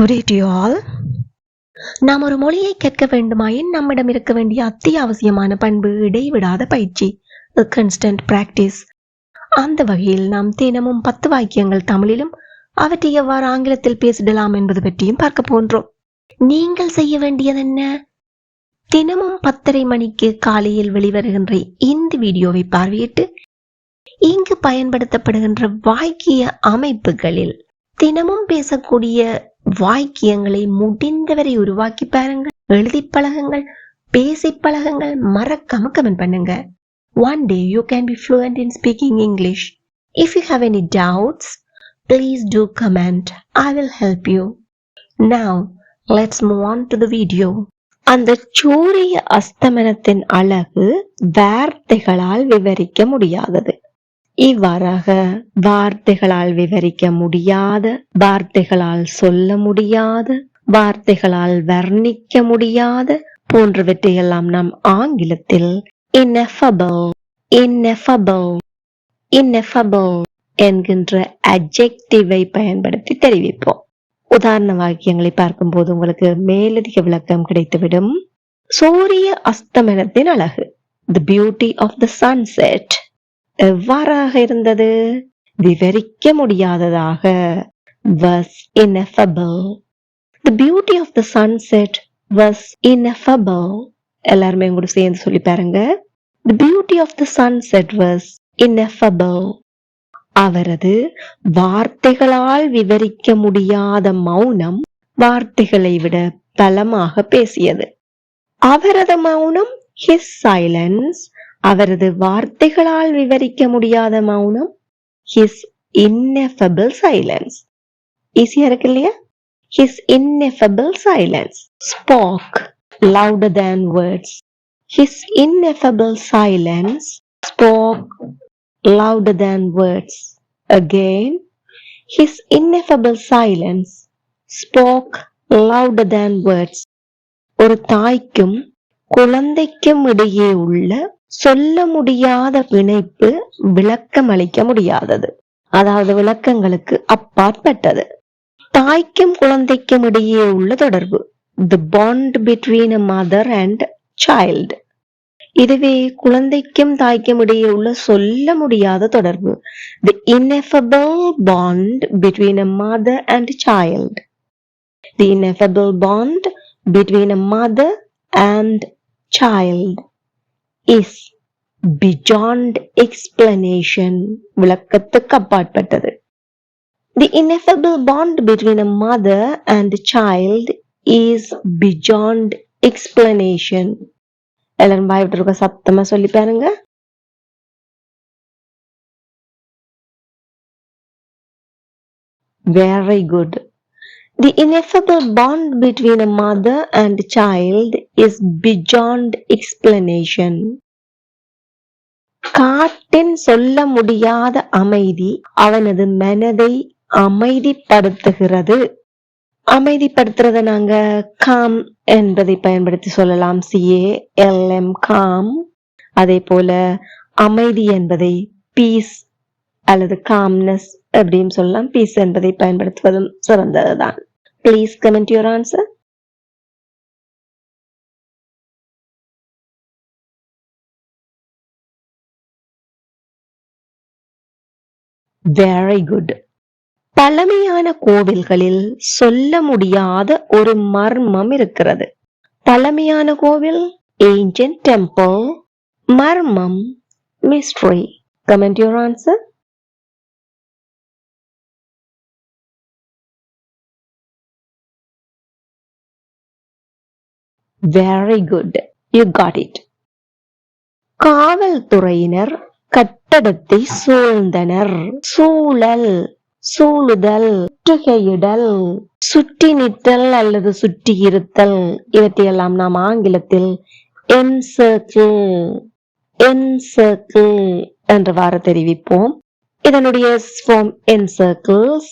Good day to you all. நாம் ஒரு மொழியை கற்க வேண்டுமாயின் நம்மிடம் இருக்க வேண்டிய அத்தியாவசியமான பண்பு இடைவிடாத பயிற்சி, a constant practice. அந்த வகையில் நாம் தினமும் 10 வாக்கியங்கள் தமிழிலும் அவற்றை எவ்வாறு ஆங்கிலத்தில் பேசிடலாம் என்பது பற்றியும் பார்க்க போன்றோம். நீங்கள் செய்ய வேண்டியது என்ன? தினமும் 10:30 மணிக்கு காலையில் வெளிவருகின்ற இந்த வீடியோவை பார்வையிட்டு இங்கு பயன்படுத்தப்படுகின்ற வாக்கிய அமைப்புகளில் தினமும் பேசக்கூடிய வாக்கியங்களை முடிந்தவரை உருவாக்கி பாருங்கள், எழுதி பழகுங்கள், பேசி பழகுங்கள், மறக்காம கமெண்ட் பண்ணுங்க. One day you can be fluent in speaking English. If you have any doubts, please do comment. I will help you. Now, let's move on to the video. அந்த சூரிய அஸ்தமனத்தின் அழகு வார்த்தைகளால் விவரிக்க முடியாதது. இவ்வாறாக வார்த்தைகளால் விவரிக்க முடியாத, வார்த்தைகளால் சொல்ல முடியாத, வார்த்தைகளால் வர்ணிக்க முடியாத போன்றவற்றையெல்லாம் நாம் ஆங்கிலத்தில் ineffable என்கின்ற adjective-ஐ பயன்படுத்தி தெரிவிப்போம். உதாரண வாக்கியங்களை பார்க்கும் போது உங்களுக்கு மேலதிக விளக்கம் கிடைத்துவிடும். சூரிய அஸ்தமனத்தின் அழகு, the beauty of the sunset, எவ்வாறாக இருந்தது? விவரிக்க முடியாததாக, was ineffable. The beauty of the sunset was ineffable. எல்லாருமே கூட சேர்ந்து சொல்லி பாருங்க. The beauty of the sunset was ineffable. அவரது வார்த்தைகளால் விவரிக்க முடியாத மௌனம் வார்த்தைகளை விட பலமாக பேசியது. அவரது மௌனம், his silence, அவரது வார்த்தைகளால் விவரிக்க முடியாத மௌனம், his ineffable silence. ஈஸியா இருக்கு இல்லையா? His ineffable silence spoke louder than words. His ineffable silence spoke louder than words. Again, his ineffable silence spoke louder than words. ஒரு தாய்க்கும் குழந்தைக்கும் இடையே உள்ள சொல்ல முடியாத பிணைப்பு விளக்கம் அளிக்க முடியாதது, அதாவது விளக்கங்களுக்கு அப்பாற்பட்டது. தாய்க்கும் குழந்தைக்கும் இடையே உள்ள தொடர்பு, the bond between a mother and child. இதுவே குழந்தைக்கும் தாய்க்கும் இடையே உள்ள சொல்ல முடியாத தொடர்பு, the ineffable bond between a mother and child. The ineffable bond between a mother and child is beyond explanation. விளக்கத்துக்கு அப்பாற்பட்டது. The ineffable bond between a mother and a child is beyond explanation. எல்லாரும் வாய் விட்டு சத்தமா சொல்லி பாருங்க. Very good. The ineffable bond between a mother and a child is beyond explanation. காட்டின் சொல்ல முடியாத அமைதி அவனது மனதை அமைதிப்படுத்துகிறது. அமைதிப்படுத்துறத நாங்க calm என்பதை பயன்படுத்தி சொல்லலாம், CALM, calm. அதே போல அமைதி என்பதை peace அல்லது calmness அப்படின்னு சொல்லலாம். peace என்பதை பயன்படுத்துவதும் சிறந்ததுதான். Please comment your answer. Very good. பழமையான கோவில்களில் சொல்ல முடியாத ஒரு மர்மம் இருக்கிறது. பழமையான கோவில், ancient temple, மர்மம், mystery. Comment your answer. Very good. You got it. காவல்துறையினர் கட்டடத்தை சூழ்ந்தனர். சூழல், சூழுதல், சுற்றுகையிடல், சுற்றி நிற்றல் அல்லது சுற்றி இருத்தல், இவற்றையெல்லாம் நாம் ஆங்கிலத்தில் encircle என்றவாறு தெரிவிப்போம். இதனுடைய form encircles,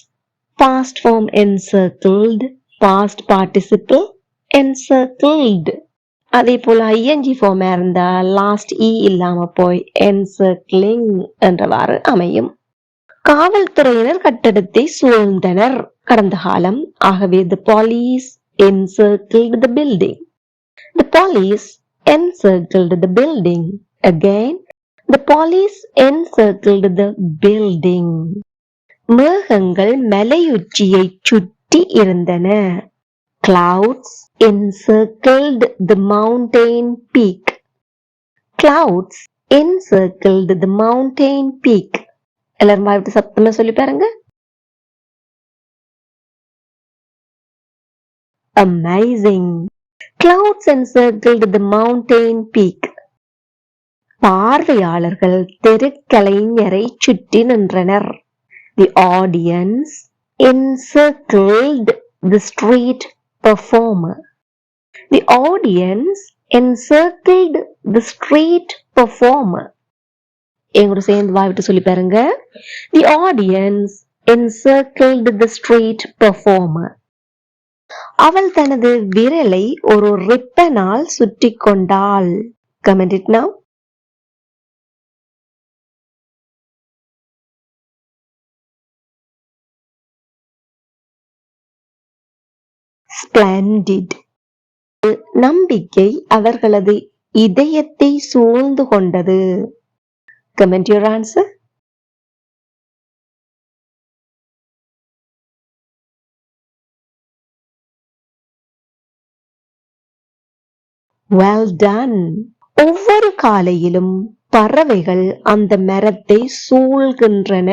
past form encircled, past participle encircled. அதே போல ing ஃபார்ம் இருந்தா லாஸ்ட் இ இல்லாம போய் encircling என்றவாறு அமையும். காவல்துறையினர் கட்டடத்தை சூழ்ந்தனர். கடந்த காலம். ஆகவே the police encircled the building. The police encircled the building. Again, the police encircled the building. மேகங்கள் மலையுச்சியை சுற்றி இருந்தன. Clouds encircled the mountain peak. Clouds encircled the mountain peak. எல்லாரும் வாய்விட்டு சத்தமா சொல்லி பாருங்க. Amazing. Clouds encircled the mountain peak. பார்வையாளர்கள் தெருக்கலைஞரை சுற்றி நின்றனர். The audience encircled the street performer. The audience encircled the street performer. எங்கூட சேர்ந்து வாய்விட்டு சொல்லி பாருங்க. The audience encircled the street performer. அவள் தனது விரலை ஒரு ரிப்பனால் சுற்றி கொண்டாள். Comment it now. Splendid. நம்பிக்கை அவர்களது இதயத்தை சூழ்ந்து கொண்டது. Comment your answer. Well done. ஒவ்வொரு காலையிலும் பறவைகள் அந்த மரத்தை சூழ்கின்றன.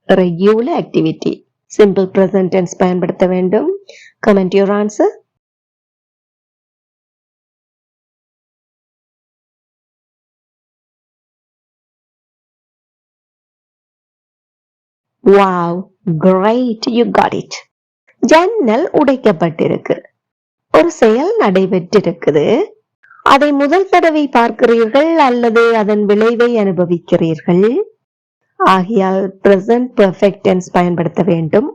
Regular activity. Simple present tense பயன்படுத்த வேண்டும். Comment your answer. Wow, great, you got it. ஜன்னல் உடைக்கப்பட்டிருக்கு. ஒரு செயல் நடைபெற்றிருக்குது. அதை முதல் தடவை பார்க்கிறீர்கள் அல்லது அதன் விளைவை அனுபவிக்கிறீர்கள். ஆகையால் present perfect tense பயன்படுத்த வேண்டும்.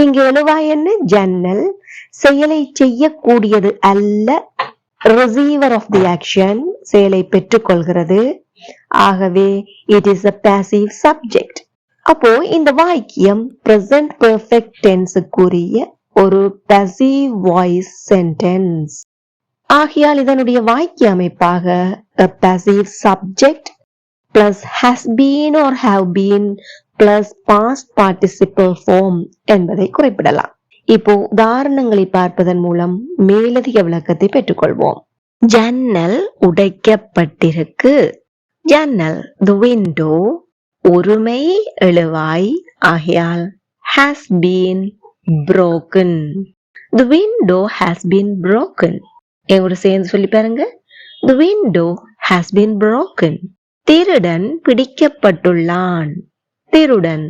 இங்கு எழுவாய் என்ன? ஜன்னல் செயலை செய்யக்கூடியது அல்ல. receiver of the action செயலை பெற்றுக்கொள்கிறது. ஆகவே it is a passive subject. அப்போ இந்த வாக்கியம் present perfect tense-க்குரிய ஒரு passive voice sentence. ஆகையால் இதனுடைய வாக்கிய அமைப்பாக a passive subject plus has been or have been plus past participle form என்பதை குறிப்பிடலாம். இப்போ உதாரணங்களை பார்ப்பதன் மூலம் மேலதிக விளக்கத்தை பெற்றுக்கொள்வோம். ஜன்னல் உடைக்கப்பட்டிருக்கு. ஜன்னல் the window ஒருமை எழுவாய் ஆகையால் has been broken. The window has been broken. எங்கூட சேர்ந்து சொல்லி பாருங்க. The window has been broken. திருடன் பிடிக்கப்பட்டுள்ளான். திருடன்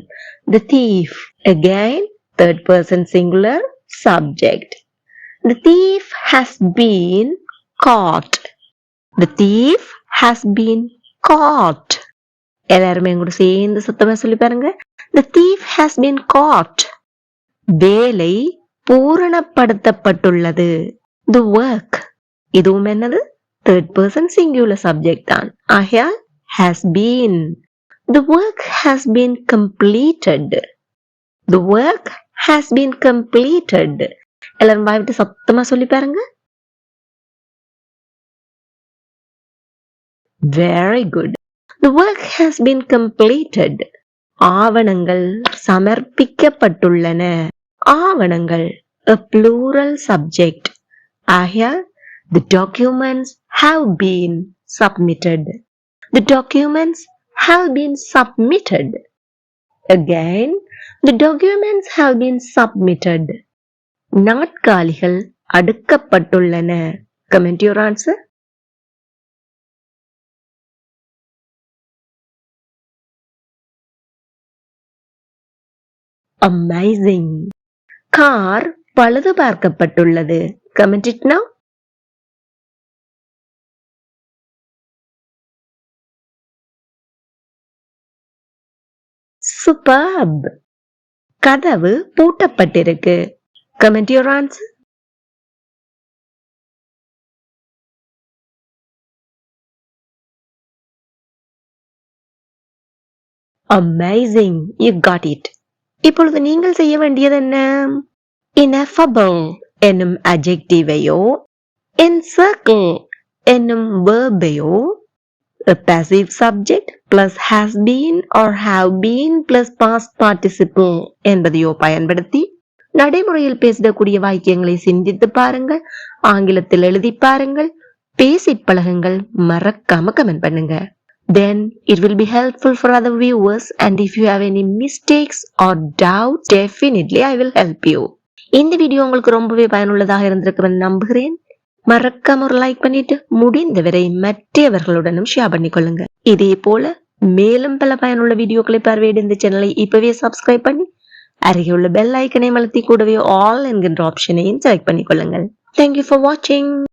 the thief. Again third person singular subject. The thief has been caught. The thief has been caught. எல்லாருமே கூட சேர்ந்து சத்தமா சொல்லி பாருங்க. The thief has been caught. வேலை பூரணப்படுத்தப்பட்டுள்ளது. The work. இதுவும் என்னது? third person singular subject தான். ஆகையால் has been. The work has been completed. The work has been completed. எல்லாரும் வாய்விட்டு சத்தமா சொல்லி பாருங்க. Very good. The work has been completed. ஆவணங்கள் சமர்ப்பிக்கப்பட்டுள்ளன. ஆவணங்கள் a plural subject. ஆகையால் the documents have been submitted. The documents have been submitted. Again, the documents have been submitted. நாட்காலிகள் அடுக்கப்பட்டுள்ளன. Comment your answer. Amazing. Car பழுது பார்க்கப்பட்டுள்ளது. Comment it now. Superb. கதவு பூட்டப்பட்டிருக்கு. Comment your answer. Amazing. You got it. இப்பொழுது நீங்கள் செய்ய வேண்டியது என்ன? ineffable என்னும் adjective-ஐயோ encircle என்னும் verb-ஐயோ a passive subject plus has been or have been plus past participle என்பதையோ பயன்படுத்தி நடைமுறையில் பேசக்கூடிய வாக்கியங்களை சிந்தித்து பாருங்கள், ஆங்கிலத்தில் எழுதி பாருங்கள், பேசி பழகுங்கள், மறக்காம கமெண்ட் பண்ணுங்க. Then it will be helpful for other viewers, and if you have any mistakes or doubts, definitely I will help you. இந்த வீடியோ உங்களுக்கு ரொம்பவே பயனுள்ளதாக இருந்திருக்குன்னு நம்புகிறேன். மறக்காம ஒரு லைக் பண்ணிட்டு முடிந்தவரை மற்றவர்களுடனும் ஷேர் பண்ணிக்கொள்ளுங்க. இதே போல மேலும் பல பயனுள்ள வீடியோக்களை பார்வையிட இந்த சேனலை இப்பவே சப்ஸ்கிரைப் பண்ணி அருகே உள்ள பெல் ஐக்கனை அழுத்தி கூடவே ஆல் என்கின்ற ஆப்ஷனையும் select பண்ணிக்கொள்ளுங்கள். Thank you for watching.